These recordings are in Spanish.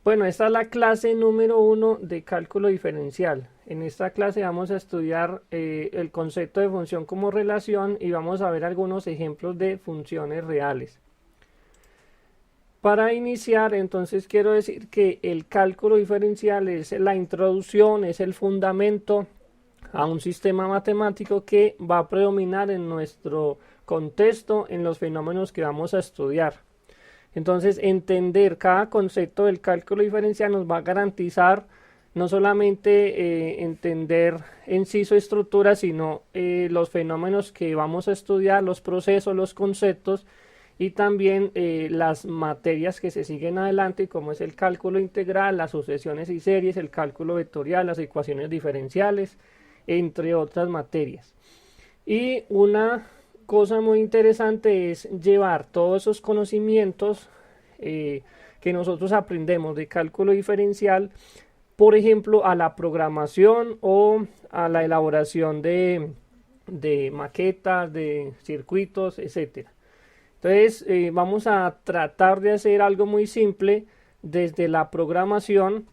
Bueno, esta es la clase número 1 de cálculo diferencial. En esta clase vamos a estudiar el concepto de función como relación y vamos a ver algunos ejemplos de funciones reales. Para iniciar, entonces quiero decir que el cálculo diferencial es la introducción, es el fundamento a un sistema matemático que va a predominar en nuestro contexto en los fenómenos que vamos a estudiar. Entonces, entender cada concepto del cálculo diferencial nos va a garantizar no solamente entender en sí su estructura, sino los fenómenos que vamos a estudiar, los procesos, los conceptos y también las materias que se siguen adelante, como es el cálculo integral, las sucesiones y series, el cálculo vectorial, las ecuaciones diferenciales, entre otras materias. Y una cosa muy interesante es llevar todos esos conocimientos que nosotros aprendemos de cálculo diferencial, por ejemplo, a la programación o a la elaboración de maquetas, de circuitos, etcétera. Entonces, vamos a tratar de hacer algo muy simple desde la programación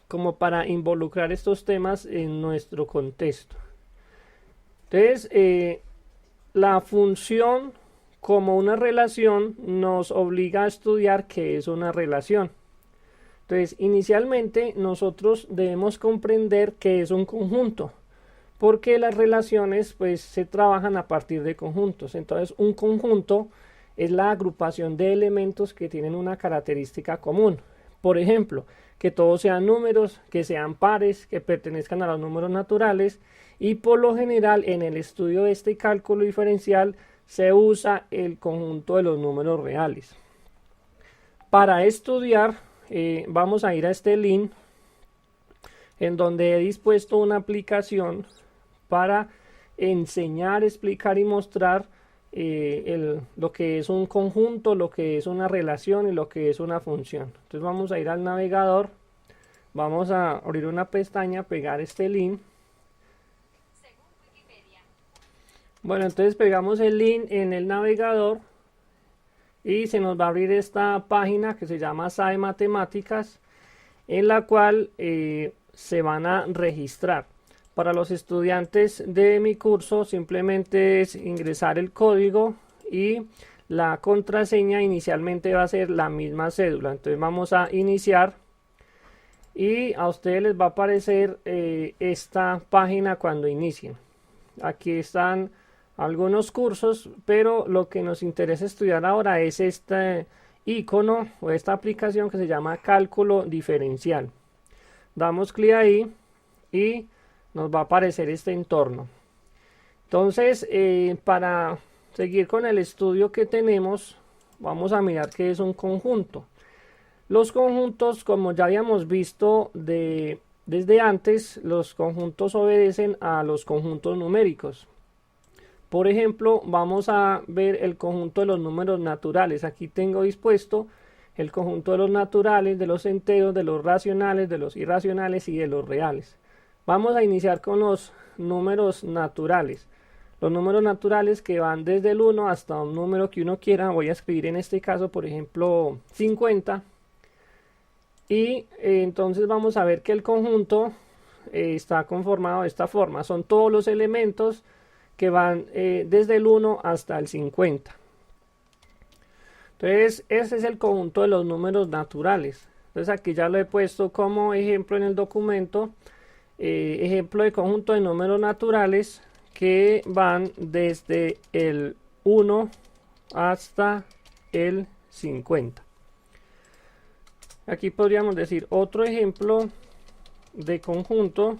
como para involucrar estos temas en nuestro contexto. Entonces, la función como una relación nos obliga a estudiar qué es una relación. Entonces, inicialmente nosotros debemos comprender qué es un conjunto, porque las relaciones pues se trabajan a partir de conjuntos. Entonces, un conjunto es la agrupación de elementos que tienen una característica común. Por ejemplo, que todos sean números, que sean pares, que pertenezcan a los números naturales, y por lo general en el estudio de este cálculo diferencial se usa el conjunto de los números reales. Para estudiar vamos a ir a este link en donde he dispuesto una aplicación para enseñar, explicar y mostrar lo que es un conjunto, lo que es una relación y lo que es una función. Entonces vamos a ir al navegador, vamos a abrir una pestaña, pegar este link. Bueno, entonces pegamos el link en el navegador y se nos va a abrir esta página que se llama SAE Matemáticas, en la cual se van a registrar. Para los estudiantes de mi curso simplemente es ingresar el código y la contraseña inicialmente va a ser la misma cédula. Entonces vamos a iniciar y a ustedes les va a aparecer esta página cuando inicien. Aquí están algunos cursos, pero lo que nos interesa estudiar ahora es este icono o esta aplicación que se llama cálculo diferencial. Damos clic ahí y nos va a aparecer este entorno. Entonces, para seguir con el estudio que tenemos, vamos a mirar qué es un conjunto. Los conjuntos, como ya habíamos visto desde antes, los conjuntos obedecen a los conjuntos numéricos. Por ejemplo, vamos a ver el conjunto de los números naturales. Aquí tengo dispuesto el conjunto de los naturales, de los enteros, de los racionales, de los irracionales y de los reales. Vamos a iniciar con los números naturales. Los números naturales que van desde el 1 hasta un número que uno quiera. Voy a escribir en este caso, por ejemplo, 50. Y entonces vamos a ver que el conjunto está conformado de esta forma. Son todos los elementos que van desde el 1 hasta el 50. Entonces, ese es el conjunto de los números naturales. Entonces, aquí ya lo he puesto como ejemplo en el documento. Ejemplo de conjunto de números naturales que van desde el 1 hasta el 50. Aquí podríamos decir otro ejemplo de conjunto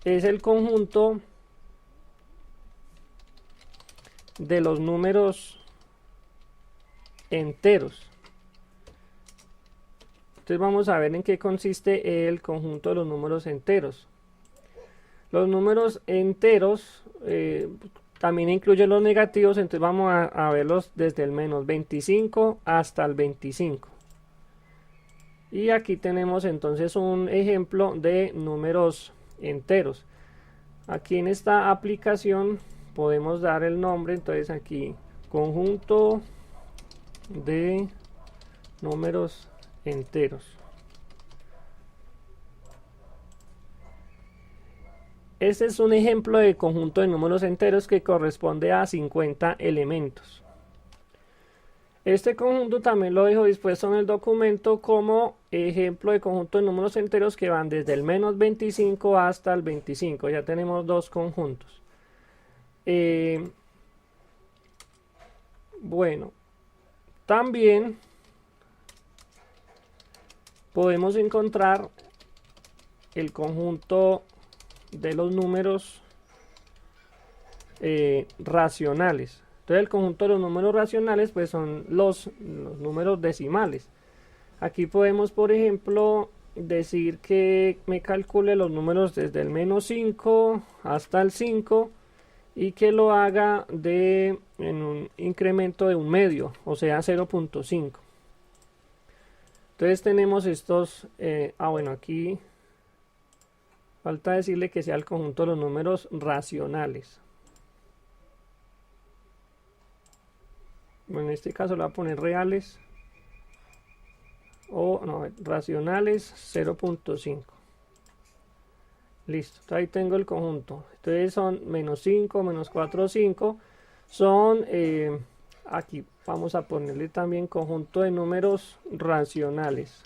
es el conjunto de los números enteros. Entonces vamos a ver en qué consiste el conjunto de los números enteros. Los números enteros también incluyen los negativos, entonces vamos a verlos desde el menos 25 hasta el 25. Y aquí tenemos entonces un ejemplo de números enteros. Aquí en esta aplicación podemos dar el nombre, entonces aquí conjunto de números enteros. Este es un ejemplo de conjunto de números enteros que corresponde a 50 elementos. Este conjunto también lo dejo dispuesto en el documento como ejemplo de conjunto de números enteros que van desde el menos 25 hasta el 25. Ya tenemos dos conjuntos. Bueno, también podemos encontrar el conjunto de los números racionales. Entonces el conjunto de los números racionales pues son los números decimales. Aquí podemos, por ejemplo, decir que me calcule los números desde el menos 5 hasta el 5 y que lo haga en un incremento de un medio, o sea 0.5. Entonces tenemos estos, bueno, aquí falta decirle que sea el conjunto de los números racionales. Bueno, en este caso lo voy a poner reales, o no, racionales 0.5. Listo, entonces ahí tengo el conjunto. Entonces son menos 5, menos 4, 5. Son, aquí vamos a ponerle también conjunto de números racionales,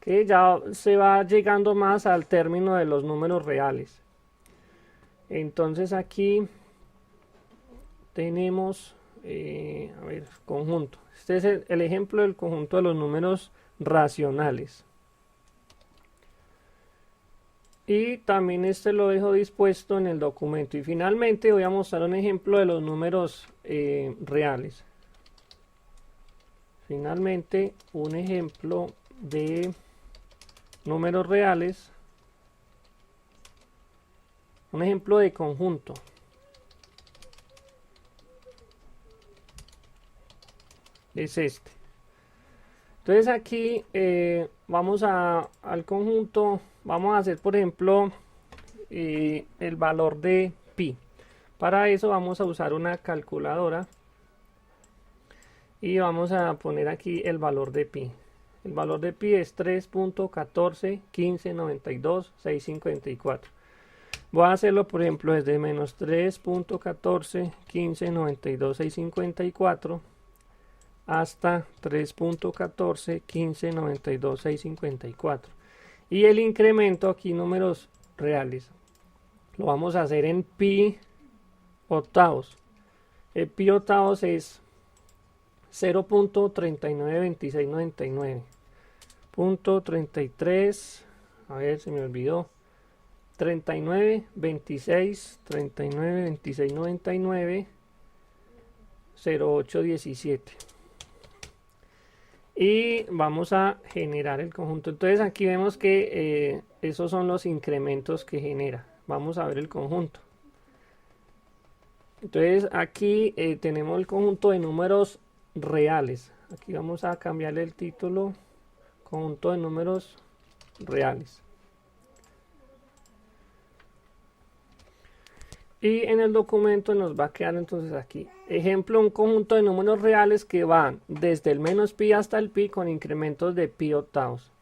que ya se va llegando más al término de los números reales. Entonces aquí tenemos, a ver, conjunto. Este es el ejemplo del conjunto de los números racionales. Y también este lo dejo dispuesto en el documento. Y finalmente voy a mostrar un ejemplo de los números reales. Finalmente un ejemplo de números reales. Un ejemplo de conjunto. Es este. Entonces aquí vamos al conjunto. Vamos a hacer, por ejemplo, el valor de pi. Para eso vamos a usar una calculadora y vamos a poner aquí el valor de pi. El valor de pi es 3.141592.654. Voy a hacerlo, por ejemplo, desde menos 3.141592.654 hasta 3.141592.654. Y el incremento aquí, números reales, lo vamos a hacer en pi octavos. El pi octavos es 0.392699. Punto 33, a ver, se me olvidó. 392699 0817. Y vamos a generar el conjunto. Entonces aquí vemos que esos son los incrementos que genera. Vamos a ver el conjunto. Entonces aquí tenemos el conjunto de números reales. Aquí vamos a cambiarle el título, conjunto de números reales. Y en el documento nos va a quedar entonces aquí, ejemplo, un conjunto de números reales que van desde el menos pi hasta el pi con incrementos de pi octavos.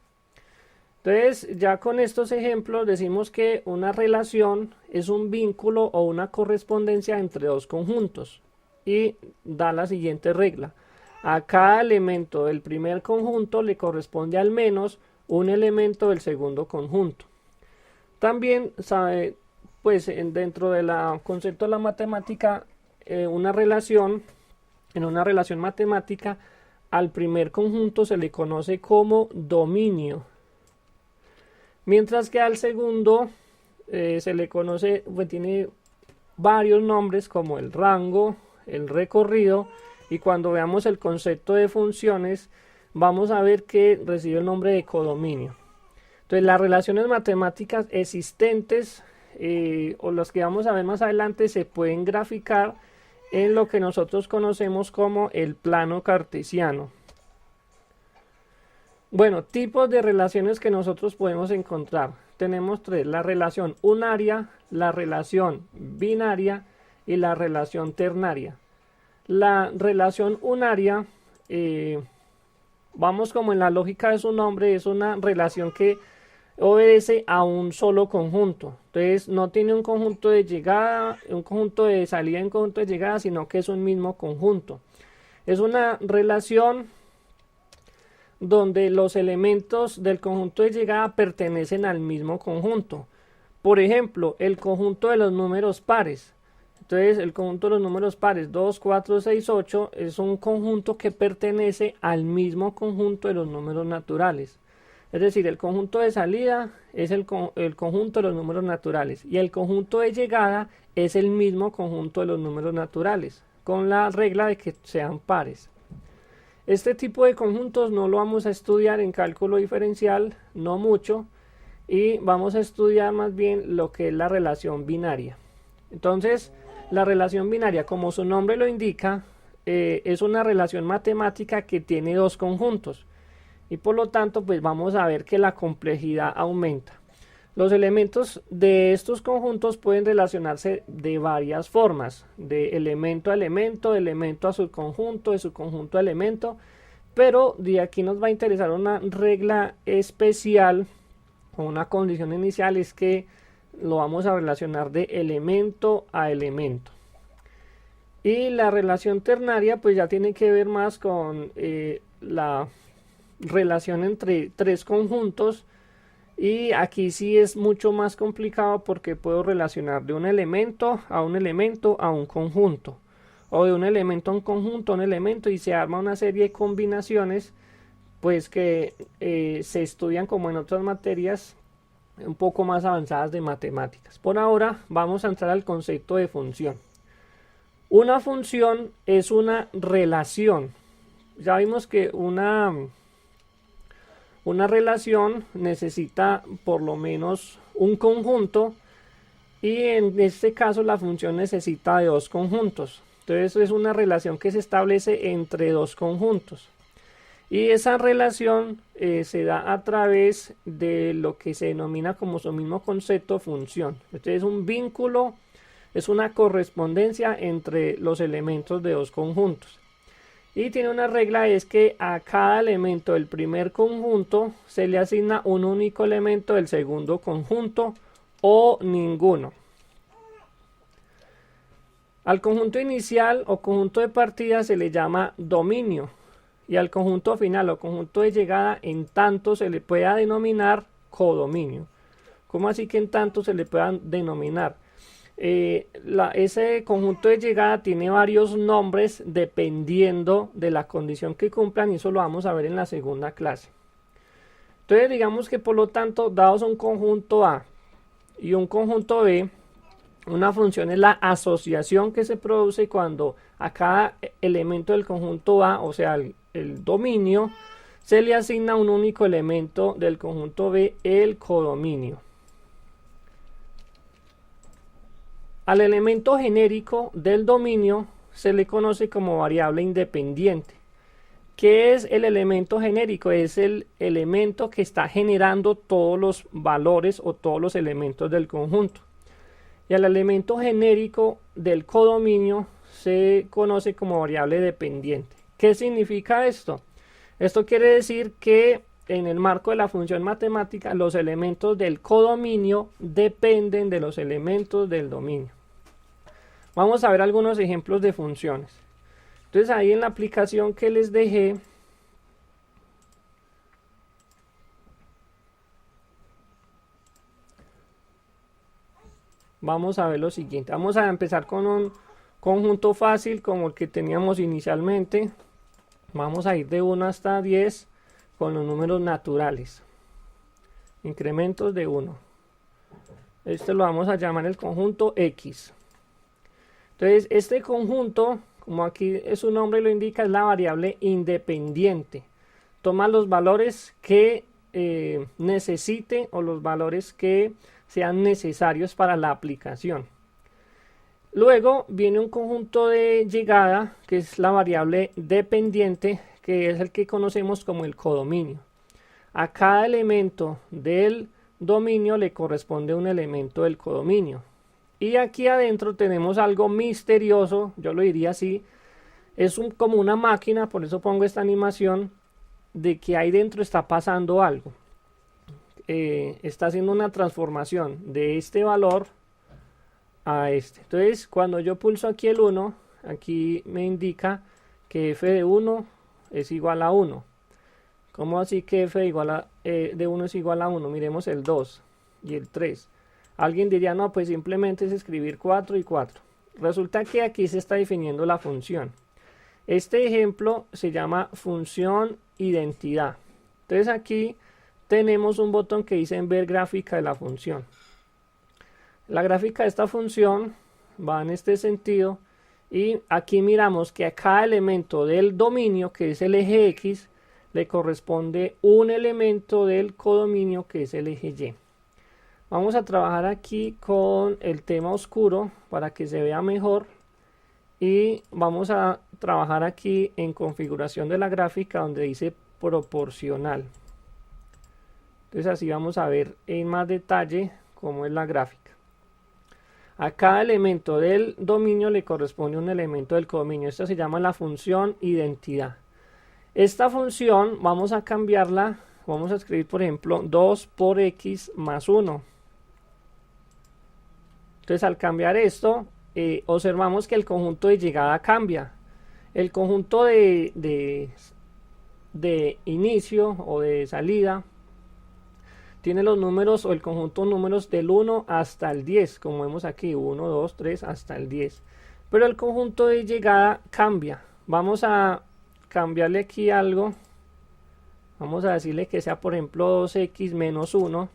Entonces, ya con estos ejemplos decimos que una relación es un vínculo o una correspondencia entre dos conjuntos. Y da la siguiente regla. A cada elemento del primer conjunto le corresponde al menos un elemento del segundo conjunto. También pues dentro del concepto de la matemática, en una relación matemática, al primer conjunto se le conoce como dominio, mientras que al segundo se le conoce, pues tiene varios nombres como el rango, el recorrido, y cuando veamos el concepto de funciones vamos a ver que recibe el nombre de codominio. Entonces las relaciones matemáticas existentes o las que vamos a ver más adelante se pueden graficar en lo que nosotros conocemos como el plano cartesiano. Bueno, tipos de relaciones que nosotros podemos encontrar. Tenemos tres: la relación unaria, la relación binaria y la relación ternaria. La relación unaria vamos como en la lógica de su nombre, es una relación que obedece a un solo conjunto. Entonces no tiene un conjunto de llegada, un conjunto de salida y un conjunto de llegada, sino que es un mismo conjunto. Es una relación donde los elementos del conjunto de llegada pertenecen al mismo conjunto. Por ejemplo, el conjunto de los números pares. Entonces, el conjunto de los números pares 2, 4, 6, 8 es un conjunto que pertenece al mismo conjunto de los números naturales. Es decir, el conjunto de salida es el conjunto de los números naturales y el conjunto de llegada es el mismo conjunto de los números naturales, con la regla de que sean pares. Este tipo de conjuntos no lo vamos a estudiar en cálculo diferencial, no mucho, y vamos a estudiar más bien lo que es la relación binaria. Entonces, la relación binaria, como su nombre lo indica, es una relación matemática que tiene dos conjuntos. Y por lo tanto, pues vamos a ver que la complejidad aumenta. Los elementos de estos conjuntos pueden relacionarse de varias formas, de elemento a elemento, elemento a subconjunto, de subconjunto a elemento, pero de aquí nos va a interesar una regla especial o una condición inicial, es que lo vamos a relacionar de elemento a elemento. Y la relación ternaria pues ya tiene que ver más con la relación entre tres conjuntos, y aquí sí es mucho más complicado porque puedo relacionar de un elemento a un conjunto, o de un elemento a un conjunto a un elemento, y se arma una serie de combinaciones pues que se estudian como en otras materias un poco más avanzadas de matemáticas. Por ahora vamos a entrar al concepto de función. Una función es una relación. Ya vimos que una relación necesita por lo menos un conjunto, y en este caso la función necesita de dos conjuntos. Entonces es una relación que se establece entre dos conjuntos, y esa relación se da a través de lo que se denomina como su mismo concepto función. Entonces es un vínculo, es una correspondencia entre los elementos de dos conjuntos. Y tiene una regla, es que a cada elemento del primer conjunto se le asigna un único elemento del segundo conjunto o ninguno. Al conjunto inicial o conjunto de partida se le llama dominio, y al conjunto final o conjunto de llegada en tanto se le pueda denominar codominio. ¿Cómo así que en tanto se le pueda denominar? Ese conjunto de llegada tiene varios nombres dependiendo de la condición que cumplan, y eso lo vamos a ver en la segunda clase. Entonces digamos que por lo tanto, dados un conjunto A y un conjunto B, una función es la asociación que se produce cuando a cada elemento del conjunto A, o sea el dominio, se le asigna un único elemento del conjunto B, el codominio. Al elemento genérico del dominio se le conoce como variable independiente. ¿Qué es el elemento genérico? Es el elemento que está generando todos los valores o todos los elementos del conjunto. Y al elemento genérico del codominio se conoce como variable dependiente. ¿Qué significa esto? Esto quiere decir que en el marco de la función matemática, los elementos del codominio dependen de los elementos del dominio. Vamos a ver algunos ejemplos de funciones. Entonces ahí en la aplicación que les dejé, vamos a ver lo siguiente. Vamos a empezar con un conjunto fácil como el que teníamos inicialmente. Vamos a ir de 1 hasta 10 con los números naturales. Incrementos de 1. Este lo vamos a llamar el conjunto X. Entonces este conjunto, como aquí su nombre lo indica, es la variable independiente. Toma los valores que necesite o los valores que sean necesarios para la aplicación. Luego viene un conjunto de llegada, que es la variable dependiente, que es el que conocemos como el codominio. A cada elemento del dominio le corresponde un elemento del codominio. Y aquí adentro tenemos algo misterioso, yo lo diría así, es como una máquina, por eso pongo esta animación, de que ahí dentro está pasando algo. Está haciendo una transformación de este valor a este. Entonces, cuando yo pulso aquí el 1, aquí me indica que f de 1 es igual a 1. ¿Cómo así que f de 1 es igual a 1? Miremos el 2 y el 3. Alguien diría, no, pues simplemente es escribir 4 y 4. Resulta que aquí se está definiendo la función. Este ejemplo se llama función identidad. Entonces aquí tenemos un botón que dice ver gráfica de la función. La gráfica de esta función va en este sentido y aquí miramos que a cada elemento del dominio, que es el eje X, le corresponde un elemento del codominio, que es el eje Y. Vamos a trabajar aquí con el tema oscuro para que se vea mejor y vamos a trabajar aquí en configuración de la gráfica donde dice proporcional. Entonces así vamos a ver en más detalle cómo es la gráfica. A cada elemento del dominio le corresponde un elemento del codominio. Esta se llama la función identidad. Esta función vamos a cambiarla, vamos a escribir por ejemplo 2 por x más 1. Entonces al cambiar esto, observamos que el conjunto de llegada cambia. El conjunto de inicio o de salida tiene los números o el conjunto de números del 1 hasta el 10, como vemos aquí, 1, 2, 3 hasta el 10. Pero el conjunto de llegada cambia. Vamos a cambiarle aquí algo. Vamos a decirle que sea por ejemplo 2x menos 1.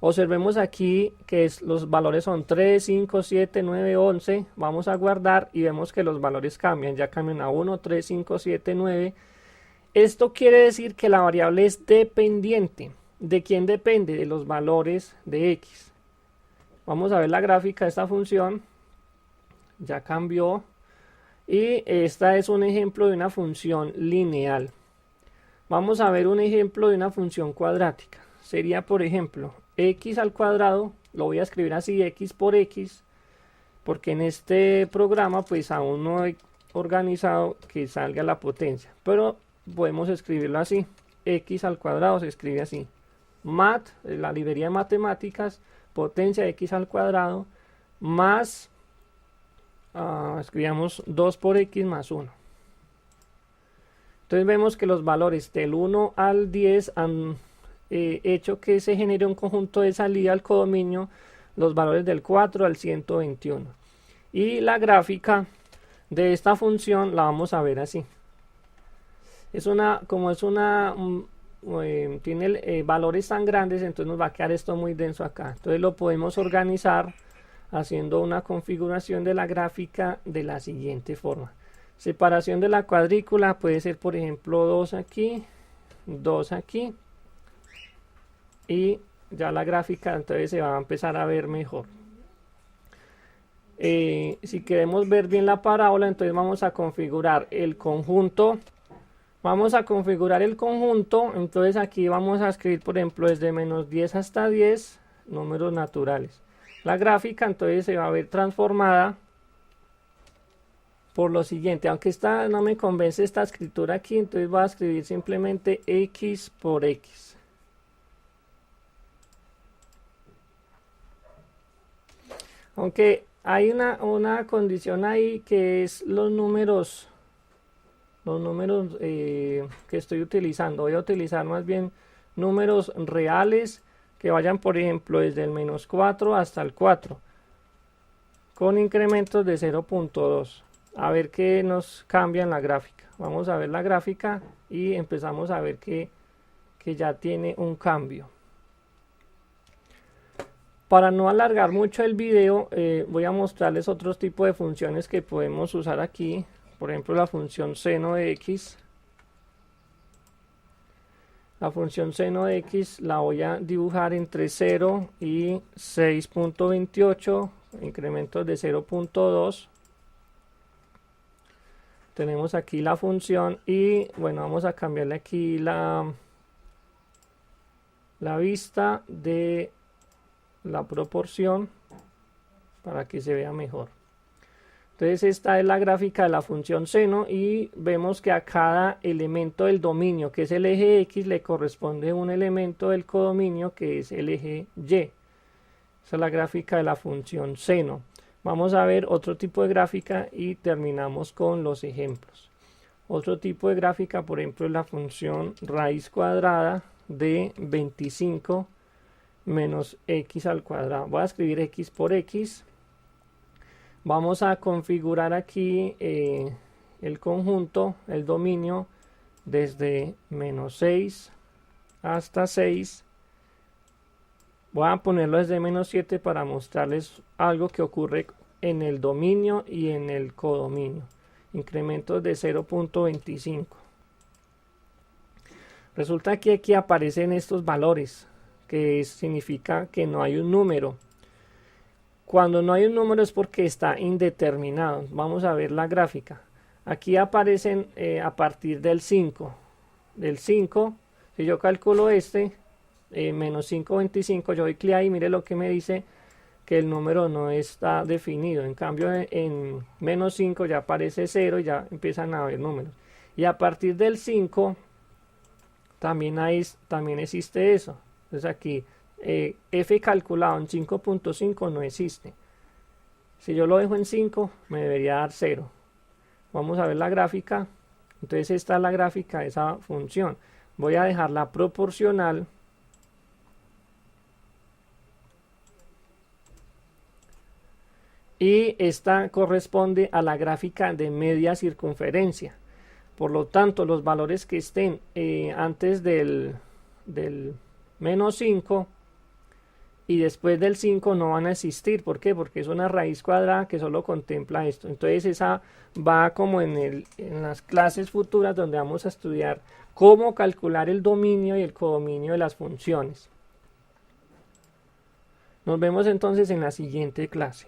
Observemos aquí que los valores son 3, 5, 7, 9, 11. Vamos a guardar y vemos que los valores cambian. Ya cambian a 1, 3, 5, 7, 9. Esto quiere decir que la variable es dependiente. ¿De quién depende? De los valores de x. Vamos a ver la gráfica de esta función. Ya cambió. Y esta es un ejemplo de una función lineal. Vamos a ver un ejemplo de una función cuadrática. Sería, por ejemplo, x al cuadrado. Lo voy a escribir así, x por x. Porque en este programa pues aún no he organizado que salga la potencia. Pero podemos escribirlo así. X al cuadrado se escribe así. Mat, la librería de matemáticas, potencia de x al cuadrado, más, escribamos 2 por x más 1. Entonces vemos que los valores del 1 al 10 han hecho que se genere un conjunto de salida al codominio, los valores del 4 al 121. Y la gráfica de esta función la vamos a ver así. Tiene valores tan grandes, entonces nos va a quedar esto muy denso acá. Entonces lo podemos organizar haciendo una configuración de la gráfica de la siguiente forma. Separación de la cuadrícula puede ser por ejemplo 2 aquí, 2 aquí, y ya la gráfica entonces se va a empezar a ver mejor. Si queremos ver bien la parábola, entonces vamos a configurar el conjunto. Vamos a configurar el conjunto, entonces aquí vamos a escribir por ejemplo desde menos 10 hasta 10 números naturales. La gráfica entonces se va a ver transformada por lo siguiente, aunque no me convence esta escritura aquí, entonces voy a escribir simplemente x por x. Aunque hay una condición ahí que es los números que estoy utilizando. Voy a utilizar más bien números reales que vayan por ejemplo desde el menos 4 hasta el 4 con incrementos de 0.2. a ver qué nos cambia en la gráfica. Vamos a ver la gráfica y empezamos a ver que ya tiene un cambio. Para no alargar mucho el video, voy a mostrarles otros tipos de funciones que podemos usar aquí. Por ejemplo, la función seno de x. La función seno de x la voy a dibujar entre 0 y 6.28, incrementos de 0.2. Tenemos aquí la función y bueno, vamos a cambiarle aquí la vista de la proporción para que se vea mejor. Entonces esta es la gráfica de la función seno y vemos que a cada elemento del dominio, que es el eje X, le corresponde un elemento del codominio que es el eje Y. Esa es la gráfica de la función seno. Vamos a ver otro tipo de gráfica y terminamos con los ejemplos. Otro tipo de gráfica, por ejemplo, es la función raíz cuadrada de 25 menos x al cuadrado. Voy a escribir x por x. Vamos a configurar aquí el conjunto, el dominio, desde menos 6 hasta 6. Voy a ponerlo desde menos 7 para mostrarles algo que ocurre en el dominio y en el codominio. Incrementos de 0.25. Resulta que aquí aparecen estos valores, que significa que no hay un número. Cuando no hay un número es porque está indeterminado. Vamos a ver la gráfica. Aquí aparecen a partir del 5. Del 5, si yo calculo menos 5.25, yo doy clic ahí, mire lo que me dice, que el número no está definido. En cambio en menos 5 ya aparece 0 y ya empiezan a haber números. Y a partir del 5 también existe eso. Entonces aquí f calculado en 5.5 no existe. Si yo lo dejo en 5 me debería dar 0. Vamos a ver la gráfica. Entonces esta es la gráfica de esa función. Voy a dejarla proporcional. Y esta corresponde a la gráfica de media circunferencia. Por lo tanto, los valores que estén antes del menos 5 y después del 5 no van a existir. ¿Por qué? Porque es una raíz cuadrada que solo contempla esto. Entonces esa va como en las clases futuras donde vamos a estudiar cómo calcular el dominio y el codominio de las funciones. Nos vemos entonces en la siguiente clase.